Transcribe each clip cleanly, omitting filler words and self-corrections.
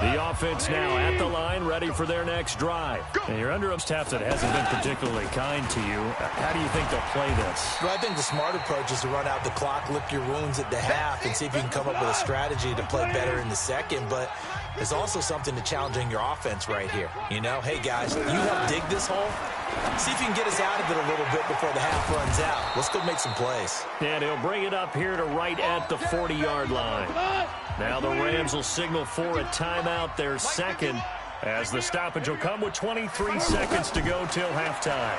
The offense now at the line, ready for their next drive. And you're under a staff that hasn't been particularly kind to you. How do you think they'll play this? Well, I think the smart approach is to run out the clock, lick your wounds at the half, and see if you can come up with a strategy to play better in the second. But there's also something to challenging your offense right here. You know, hey, guys, you help dig this hole. See if you can get us out of it a little bit before the half runs out. Let's go make some plays. And he'll bring it up here to right at the 40-yard line. Now the Rams will signal for a timeout, their second, as the stoppage will come with 23 seconds to go till halftime.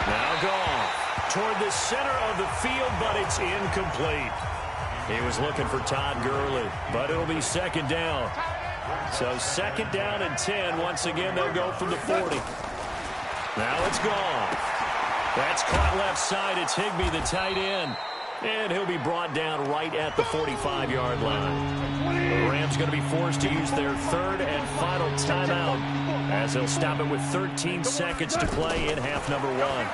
Now Goff toward the center of the field, but it's incomplete. He was looking for Todd Gurley, but it'll be second down. So second down and 10. Once again, they'll go from the 40. Now it's Goff. That's caught left side. It's Higbee, the tight end. And he'll be brought down right at the 45-yard line. The Rams going to be forced to use their third and final timeout as they'll stop it with 13 seconds to play in half number one.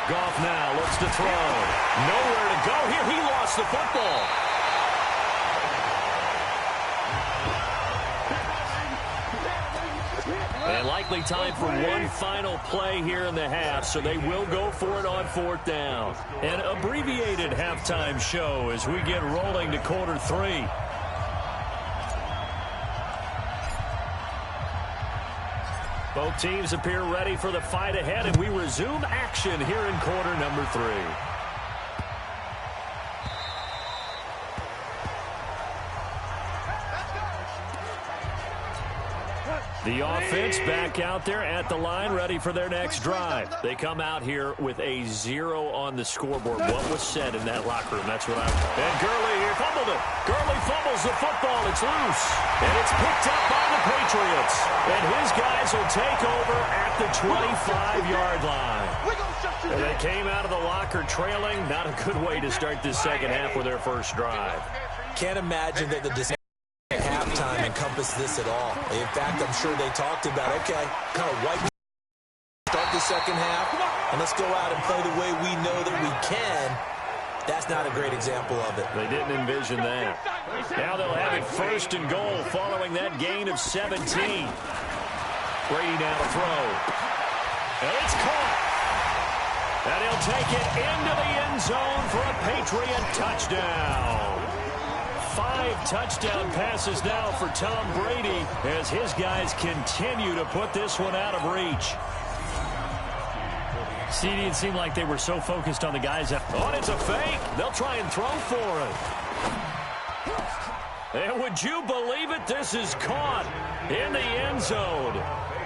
Goff now looks to throw. Nowhere to go here. He lost the football. And likely time for one final play here in the half, so they will go for it on fourth down. An abbreviated halftime show as we get rolling to quarter three. Both teams appear ready for the fight ahead, and we resume action here in quarter number three. The offense back out there at the line, ready for their next drive. They come out here with a 0 on the scoreboard. What was said in that locker room? That's what And Gurley here fumbled it. Gurley fumbles the football. It's loose. And it's picked up by the Patriots. And his guys will take over at the 25-yard line. And they came out of the locker trailing. Not a good way to start this second half with their first drive. Can't imagine that the halftime encompass this at all. In fact, I'm sure they talked about, okay, kind of wipe start the second half, and let's go out and play the way we know that we can. That's not a great example of it. They didn't envision that. Now they'll have it first and goal following that gain of 17. Brady now to throw. And it's caught. And he'll take it into the end zone for a Patriot touchdown. 5 touchdown passes now for Tom Brady as his guys continue to put this one out of reach. CD, it seemed like they were so focused on the guys. Oh, and it's a fake. They'll try and throw for it. And would you believe it? This is caught in the end zone.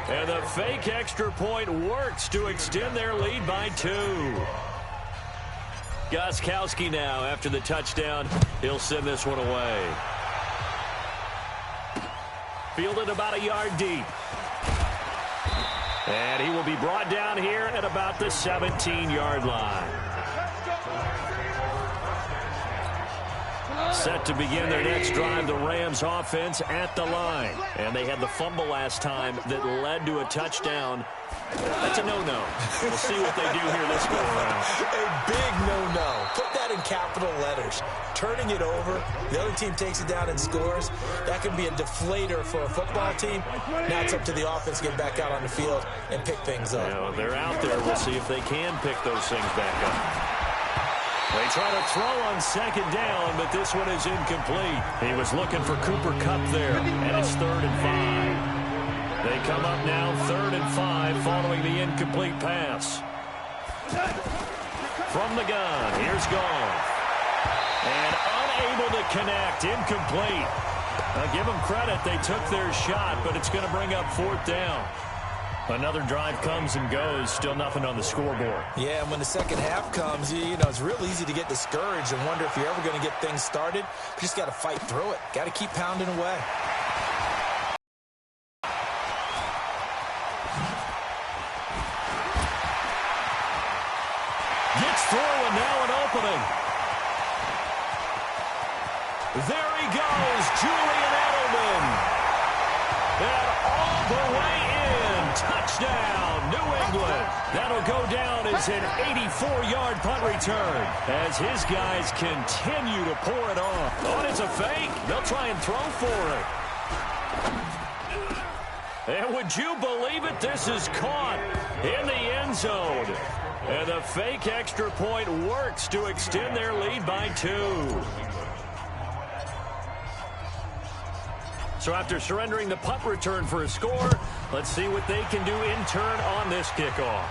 And the fake extra point works to extend their lead by 2. Gostkowski now after the touchdown. He'll send this one away. Fielded about a yard deep. And he will be brought down here at about the 17-yard line. Set to begin their next drive, the Rams offense at the line. And they had the fumble last time that led to a touchdown. That's a no-no. We'll see what they do here this go around. A big no-no. Put that in capital letters. Turning it over, the other team takes it down and scores. That can be a deflator for a football team. Now it's up to the offense to get back out on the field and pick things up. You know, they're out there. We'll see if they can pick those things back up. They try to throw on second down, but this one is incomplete. He was looking for Cooper Kupp there, and it's 3rd and 5. They come up now 3rd and 5 following the incomplete pass. From the gun, here's Goff. And unable to connect, incomplete. Now give them credit, they took their shot, but it's going to bring up 4th down. Another drive comes and goes, still nothing on the scoreboard. Yeah, and when the second half comes, you know, it's real easy to get discouraged and wonder if you're ever going to get things started. You just got to fight through it. Got to keep pounding away. Gets through and now an opening. There he goes, Julian Edelman. And all the way in. Touchdown, New England. That'll go down as an 84-yard punt return as his guys continue to pour it off. Oh, it's a fake. They'll try and throw for it. And would you believe it? This is caught in the end zone. And the fake extra point works to extend their lead by 2. So after surrendering the punt return for a score, let's see what they can do in turn on this kickoff.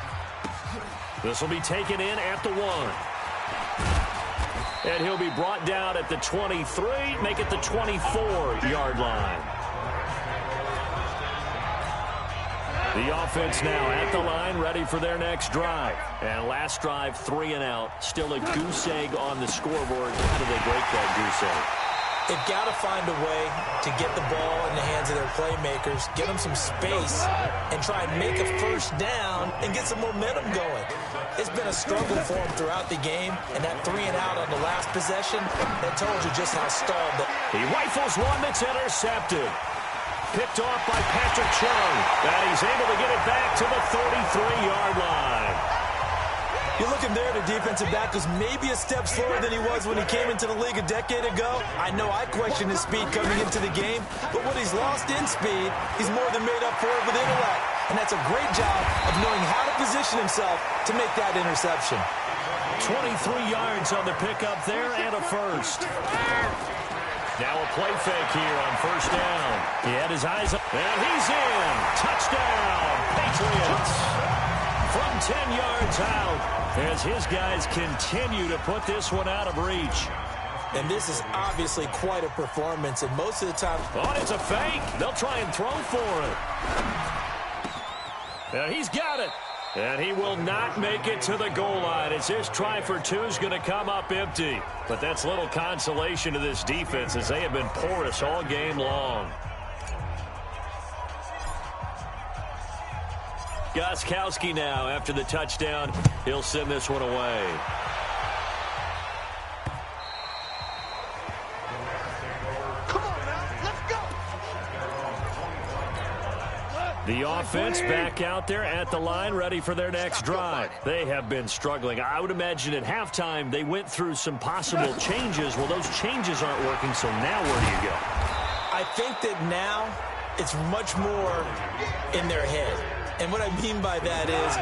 This will be taken in at the 1. And he'll be brought down at the 23, make it the 24-yard line. The offense now at the line, ready for their next drive. And last drive, 3 and out. Still a goose egg on the scoreboard. How do they break that goose egg? They've got to find a way to get the ball in the hands of their playmakers, get them some space, and try and make a first down and get some momentum going. It's been a struggle for them throughout the game, and that 3 and out on the last possession, that told you just how stalled. He rifles one that's intercepted. Picked off by Patrick Chung. And he's able to get it back to the 33-yard line. You're looking there, the defensive back was maybe a step slower than he was when he came into the league a decade ago. I know I questioned his speed coming into the game, but what he's lost in speed, he's more than made up for it with intellect. And that's a great job of knowing how to position himself to make that interception. 23 yards on the pickup there and a first. Now a play fake here on first down. He had his eyes up, and he's in. Touchdown, Patriots. From 10 yards out, as his guys continue to put this one out of reach. And this is obviously quite a performance, and most of the time... Oh, it's a fake. They'll try and throw for it. And he's got it. And he will not make it to the goal line as his try for 2 is going to come up empty. But that's little consolation to this defense as they have been porous all game long. Gostkowski now after the touchdown. He'll send this one away. The offense back out there at the line, ready for their next drive. They have been struggling. I would imagine at halftime they went through some possible changes. Well, those changes aren't working, so now where do you go? I think that now it's much more in their head. And what I mean by that is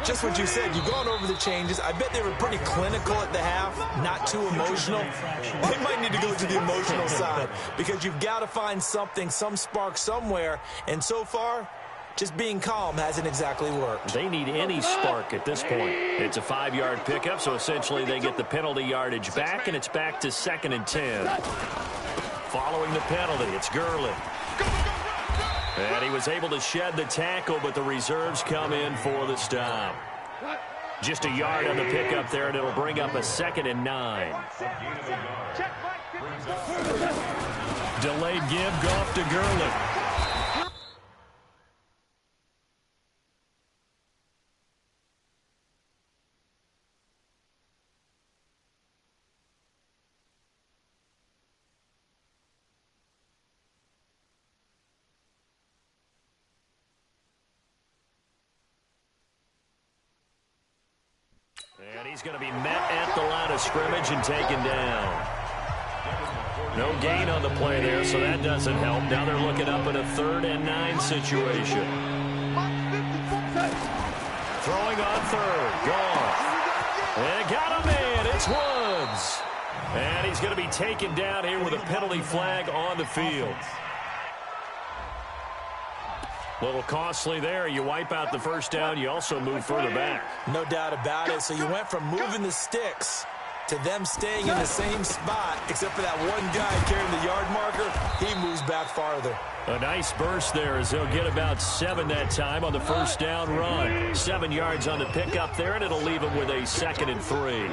just what you said. You've gone over the changes. I bet they were pretty clinical at the half, not too emotional. They might need to go to the emotional side because you've got to find something, some spark somewhere. And so far, just being calm hasn't exactly worked. They need any spark at this point. It's a 5-yard pickup, so essentially they get the penalty yardage back, and it's back to 2nd and 10. Following the penalty, it's Gurley. And he was able to shed the tackle, but the reserves come in for the stop. Just a yard on the pickup there, and it'll bring up a 2nd and 9. Delayed give, Goff to Gurley. And he's going to be met at the line of scrimmage and taken down. No gain on the play there, so that doesn't help. Now they're looking up at a 3rd and 9 situation. Throwing on 3rd. Gone. And got a man. It's Woods. And he's going to be taken down here with a penalty flag on the field. A little costly there. You wipe out the first down. You also move further back. No doubt about it. So you went from moving the sticks to them staying in the same spot, except for that one guy carrying the yard marker. He moves back farther. A nice burst there as they'll get about 7 that time on the first down run. 7 yards on the pickup there, and it'll leave them with a 2nd and 3.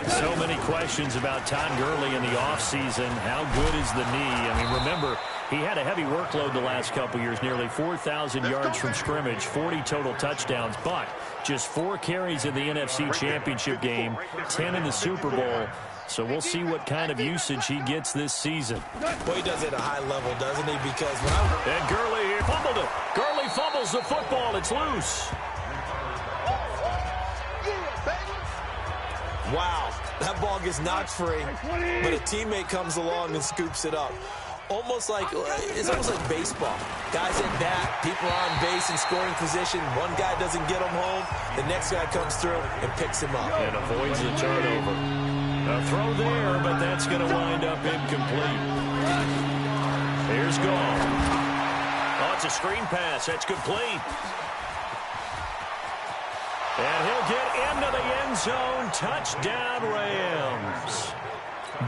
So many questions about Todd Gurley in the offseason. How good is the knee? I mean, remember, he had a heavy workload the last couple years, nearly 4,000 yards from scrimmage, 40 total touchdowns, but just 4 carries in the NFC Championship game, 10 in the Super Bowl. So we'll see what kind of usage he gets this season. Well, he does it at a high level, doesn't he? Because when And Gurley here fumbled it. Gurley fumbles the football. It's loose. Wow, that ball gets knocked free, but a teammate comes along and scoops it up. It's almost like baseball. Guys at bat, people are on base in scoring position. One guy doesn't get him home. The next guy comes through and picks him up. And avoids the turnover. A throw there, but that's going to wind up incomplete. Here's Gall. Oh, it's a screen pass. That's complete. And he'll get into the end zone. Touchdown, Rams.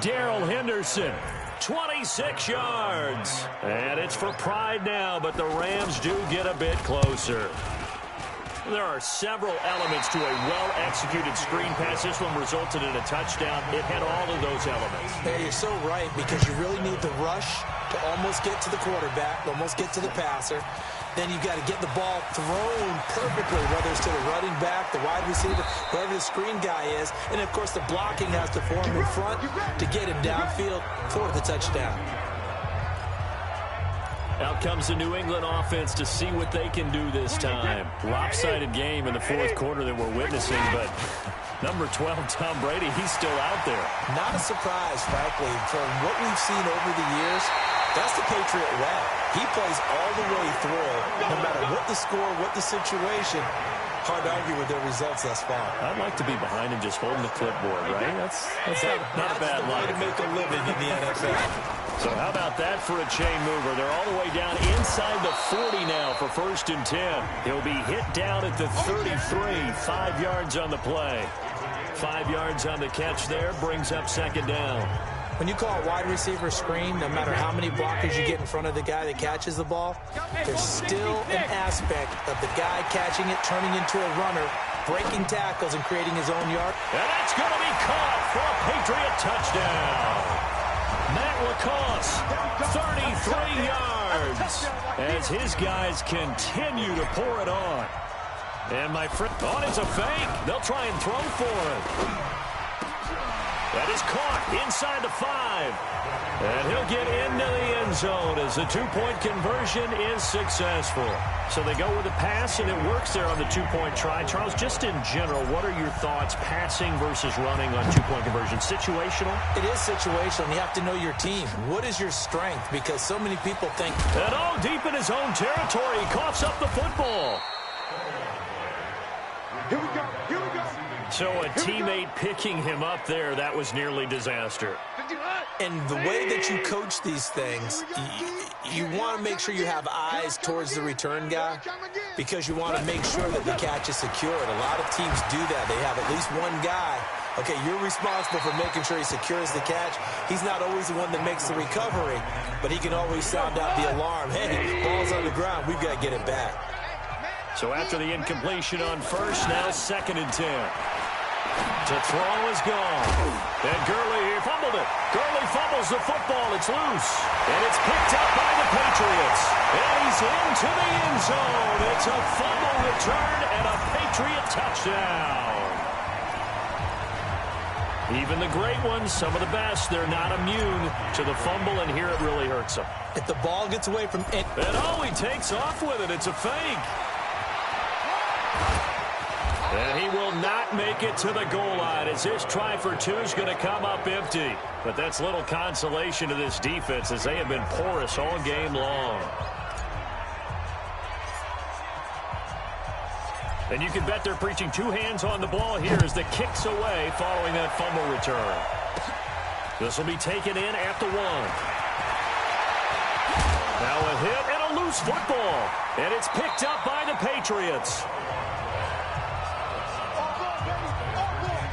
Darrell Henderson, 26 yards. And it's for pride now, but the Rams do get a bit closer. There are several elements to a well-executed screen pass. This one resulted in a touchdown. It had all of those elements. Yeah, you're so right, because you really need the rush to almost get to the quarterback, almost get to the passer. Then you've got to get the ball thrown perfectly, whether it's to the running back, the wide receiver, whoever the screen guy is. And, of course, the blocking has to form in front to get him downfield for the touchdown. Out comes the New England offense to see what they can do this time. Lopsided game in the fourth quarter that we're witnessing, but number 12, Tom Brady, he's still out there. Not a surprise, frankly, from what we've seen over the years. That's the Patriot way. He plays all the way through, no matter what the score, what the situation. Hard to argue with their results thus far. I'd like to be behind him just holding the clipboard, right? That's not a bad line. To make a living in the NFL. So how about that for a chain mover? They're all the way down inside the 40 now for 1st and 10. He'll be hit down at the 33, 5 yards on the play. 5 yards on the catch there, brings up 2nd down. When you call a wide receiver screen, no matter how many blockers you get in front of the guy that catches the ball, there's still an aspect of the guy catching it, turning into a runner, breaking tackles, and creating his own yard. And that's going to be caught for a Patriot touchdown. Matt LaCosse, 33 yards, as his guys continue to pour it on. And my friend, it's a fake. They'll try and throw for it. That is caught inside the 5. And he'll get into the end zone as the 2-point conversion is successful. So they go with a pass, and it works there on the 2-point try. Charles, just in general, what are your thoughts passing versus running on 2-point conversion? Situational? It is situational. You have to know your team. What is your strength? Because so many people think. And deep in his own territory, he coughs up the football. Here we go. Here we go. So a teammate picking him up there, that was nearly disaster. And the way that you coach these things, you want to make sure you have eyes towards the return guy, because you want to make sure that the catch is secured. A lot of teams do that. They have at least one guy. Okay, you're responsible for making sure he secures the catch. He's not always the one that makes the recovery, but he can always sound out the alarm. Hey, ball's on the ground. We've got to get it back. So after the incompletion on 1st, now 2nd and 10. To throw is gone. And Gurley here fumbled it. Gurley fumbles the football. It's loose. And it's picked up by the Patriots. And he's into the end zone. It's a fumble return and a Patriot touchdown. Even the great ones, some of the best, they're not immune to the fumble, and here it really hurts them. If the ball gets away from it. And he takes off with it. It's a fake. And he will not make it to the goal line, as his try for 2 is going to come up empty. But that's little consolation to this defense, as they have been porous all game long. And you can bet they're preaching 2 hands on the ball here as the kick's away following that fumble return. This will be taken in at the 1. Now a hit and a loose football. And it's picked up by the Patriots.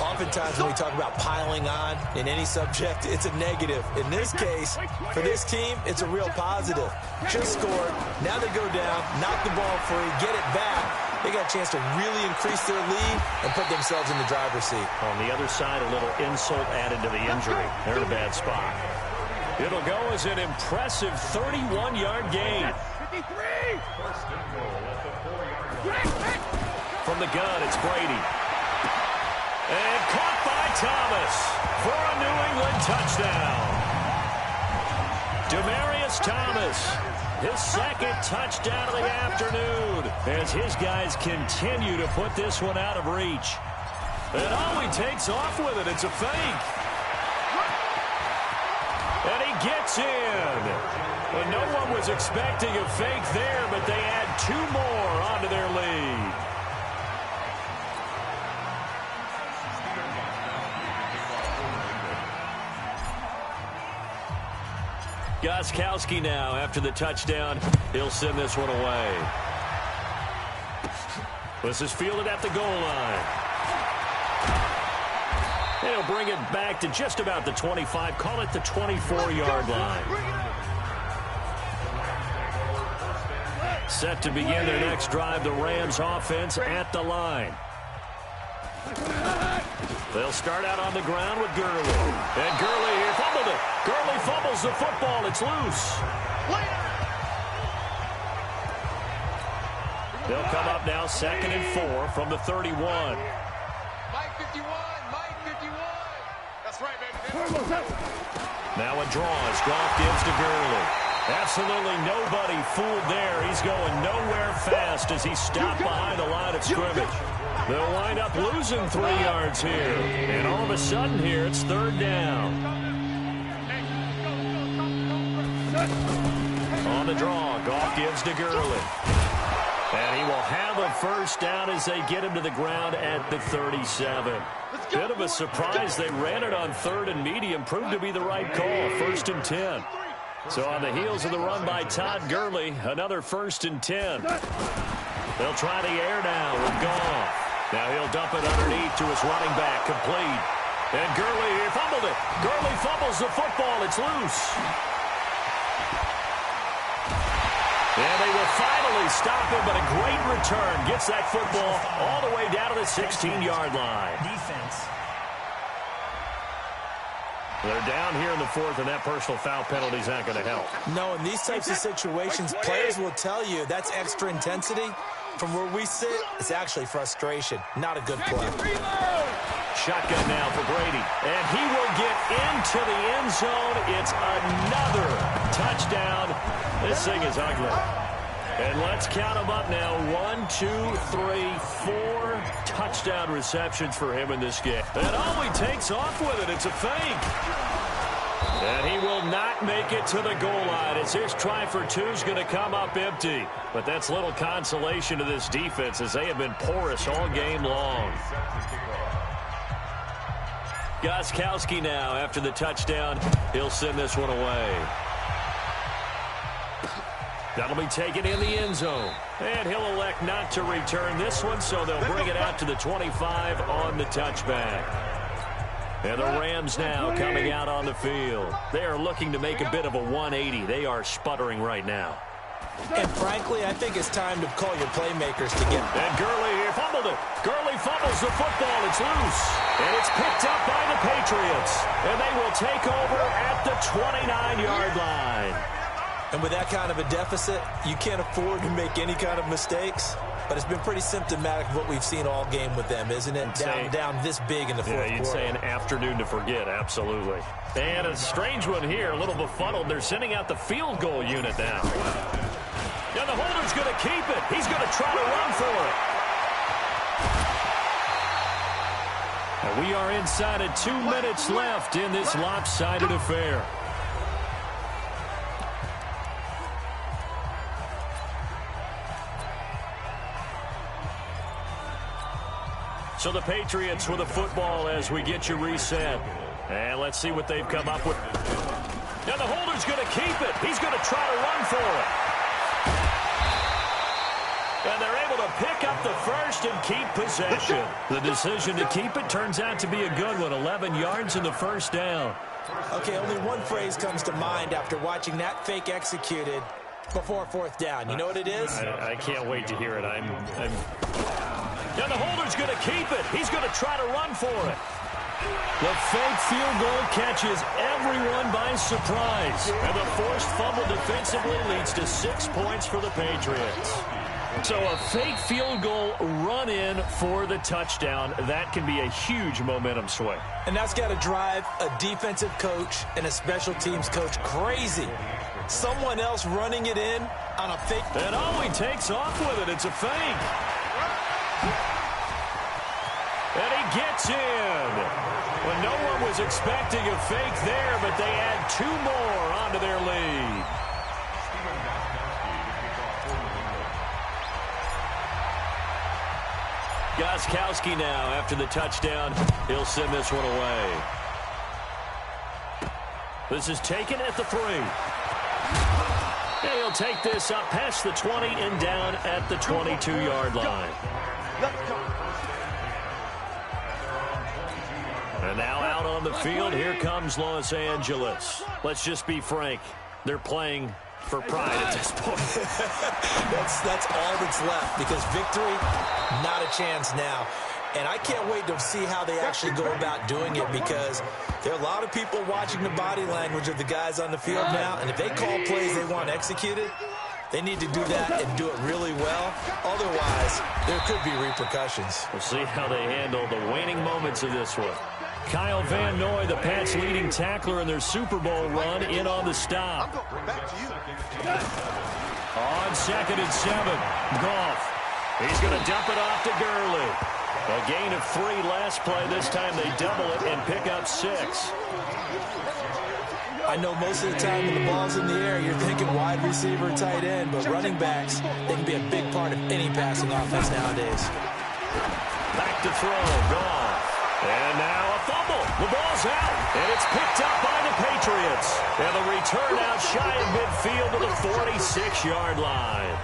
Oftentimes when we talk about piling on in any subject, it's a negative. In this case, for this team, it's a real positive. Just scored. Now they go down, knock the ball free, get it back. They got a chance to really increase their lead and put themselves in the driver's seat. On the other side, a little insult added to the injury. They're in a bad spot. It'll go as an impressive 31-yard gain. From the gun, it's Brady. And caught by Thomas for a New England touchdown. Demaryius Thomas, his 2nd touchdown of the afternoon, as his guys continue to put this one out of reach. And he takes off with it. It's a fake. And he gets in. Well, no one was expecting a fake there, but they add 2 more onto their lead. Gostkowski now after the touchdown. He'll send this one away. This is fielded at the goal line. He'll bring it back to just about the 25. Call it the 24-yard line. Set to begin their next drive, the Rams offense at the line. They'll start out on the ground with Gurley. And Gurley here fumbled it. Gurley fumbles the football. It's loose. They'll come up now 2nd and 4 from the 31. Mike 51. Mike 51. That's right, baby. Now it draws. Goff gives to Gurley. Absolutely nobody fooled there. He's going nowhere fast as he stopped behind the line of scrimmage. They'll wind up losing 3 yards here. And all of a sudden here, it's 3rd down. On the draw, Goff gives to Gurley. And he will have a 1st down as they get him to the ground at the 37. Bit of a surprise. They ran it on 3rd and medium. Proved to be the right call. 1st and 10. So on the heels of the run by Todd Gurley, another 1st and 10. They'll try the air now with Goff. Now he'll dump it underneath to his running back, complete. And Gurley here fumbled it. Gurley fumbles the football. It's loose. And they will finally stop him, but a great return. Gets that football all the way down to the 16-yard line. Defense. They're down here in the 4th, and that personal foul penalty is not going to help. No, in these types of situations, players will tell you that's extra intensity. From where we sit, it's actually frustration. Not a good play. Shotgun now for Brady. And he will get into the end zone. It's another touchdown. This thing is ugly. And let's count them up now. 1, 2, 3, 4 touchdown receptions for him in this game. And oh, he takes off with it. It's a fake. And he will not make it to the goal line as his try for 2 is going to come up empty. But that's little consolation to this defense as they have been porous all game long. Gostkowski now after the touchdown. He'll send this one away. That'll be taken in the end zone. And he'll elect not to return this one, so they'll bring it out to the 25 on the touchback. And the Rams now coming out on the field. They are looking to make a bit of a 180. They are sputtering right now. And frankly, I think it's time to call your playmakers to get. And Gurley here fumbled it. Gurley fumbles the football. It's loose. And it's picked up by the Patriots. And they will take over at the 29-yard line. And with that kind of a deficit, you can't afford to make any kind of mistakes. But it's been pretty symptomatic of what we've seen all game with them, isn't it? Down this big in the 4th quarter. Yeah, you'd say an afternoon to forget, absolutely. And a strange one here, a little befuddled. They're sending out the field goal unit now. Now the holder's going to keep it. He's going to try to run for it. And we are inside of 2 minutes left in this lopsided affair. So the Patriots with a football as we get you reset. And let's see what they've come up with. Now the holder's going to keep it. He's going to try to run for it. And they're able to pick up the 1st and keep possession. The decision to keep it turns out to be a good one. 11 yards in the 1st down. Okay, only one phrase comes to mind after watching that fake executed before 4th down. You know what it is? I can't wait to hear it. Now the holder's going to keep it. He's going to try to run for it. The fake field goal catches everyone by surprise. And the forced fumble defensively leads to 6 points for the Patriots. So a fake field goal run in for the touchdown. That can be a huge momentum swing. And that's got to drive a defensive coach and a special teams coach crazy. Someone else running it in on a fake. And oh, he takes off with it. It's a fake. And he gets in. Well, no one was expecting a fake there, but they add 2 more onto their lead. Gostkowski now, after the touchdown, he'll send this one away. This is taken at the 3. And he'll take this up past the 20 and down at the 22-yard line. And now out on the field, here comes Los Angeles. Let's just be frank. They're playing for pride at this point. that's all that's left, because victory, not a chance now. And I can't wait to see how they actually go about doing it, because there are a lot of people watching the body language of the guys on the field now, and if they call plays they want executed, they need to do that and do it really well. Otherwise, there could be repercussions. We'll see how they handle the waning moments of this one. Kyle Van Noy, the Pats' leading tackler in their Super Bowl run, in on the stop. On 2nd and 7, Goff. He's going to dump it off to Gurley. A gain of 3 last play. This time they double it and pick up 6. I know most of the time when the ball's in the air, you're thinking wide receiver, tight end, but running backs, they can be a big part of any passing offense nowadays. Back to throw, Goff. And now a fumble. The ball's out, and it's picked up by the Patriots. And the return out shy of midfield to the 46-yard line.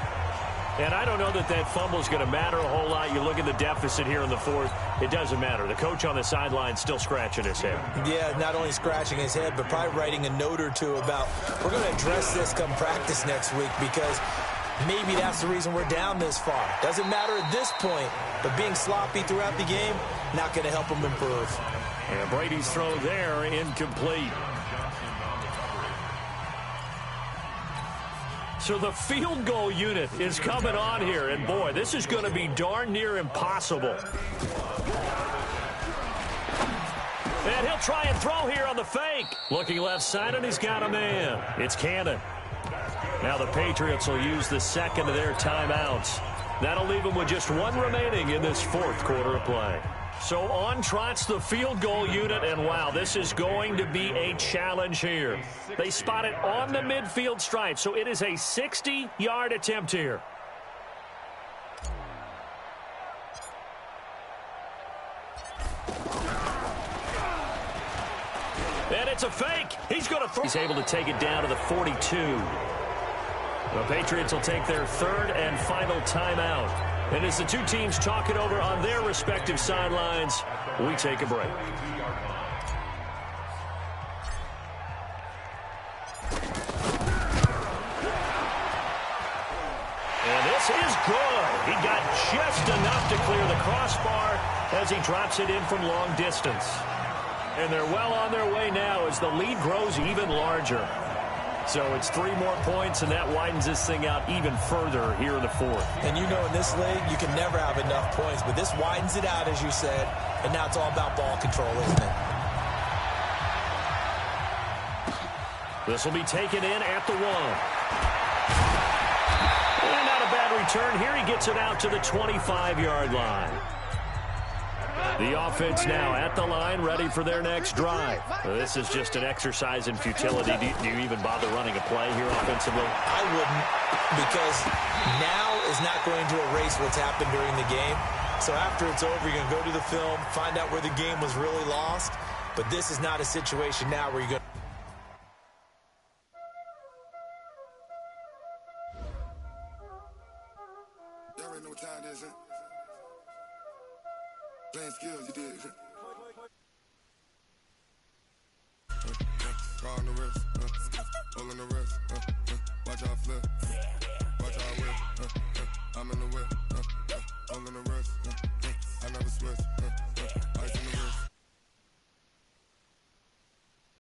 And I don't know that that fumble is going to matter a whole lot. You look at the deficit here in the 4th. It doesn't matter. The coach on the sideline still scratching his head. Yeah, not only scratching his head, but probably writing a note or two about, we're going to address this come practice next week, because maybe that's the reason we're down this far. Doesn't matter at this point, but being sloppy throughout the game, not going to help them improve. And Brady's throw there, incomplete. So the field goal unit is coming on here, and boy, this is going to be darn near impossible. And he'll try and throw here on the fake. Looking left side, and he's got a man. It's Cannon. Now the Patriots will use the 2nd of their timeouts. That'll leave them with just 1 remaining in this 4th quarter of play. So on trots the field goal unit, and wow, this is going to be a challenge here. They spot it on the midfield stripe, so it is a 60-yard attempt here. And it's a fake. He's going to throw. He's able to take it down to the 42. The Patriots will take their 3rd and final timeout. And as the two teams talk it over on their respective sidelines, we take a break. And this is good. He got just enough to clear the crossbar as he drops it in from long distance. And they're well on their way now as the lead grows even larger. So it's 3 more points, and that widens this thing out even further here in the 4th. And you know, in this league, you can never have enough points, but this widens it out, as you said, and now it's all about ball control, isn't it? This will be taken in at the 1. And not a bad return here. He gets it out to the 25-yard line. The offense now at the line, ready for their next drive. This is just an exercise in futility. Do you even bother running a play here offensively? I wouldn't, because now is not going to erase what's happened during the game. So after it's over, you're going to go to the film, find out where the game was really lost. But this is not a situation now where you're going to... Y'all already know what time it is, huh? Playing skills, you did. Call on the rest, all on the rest, watch out flip.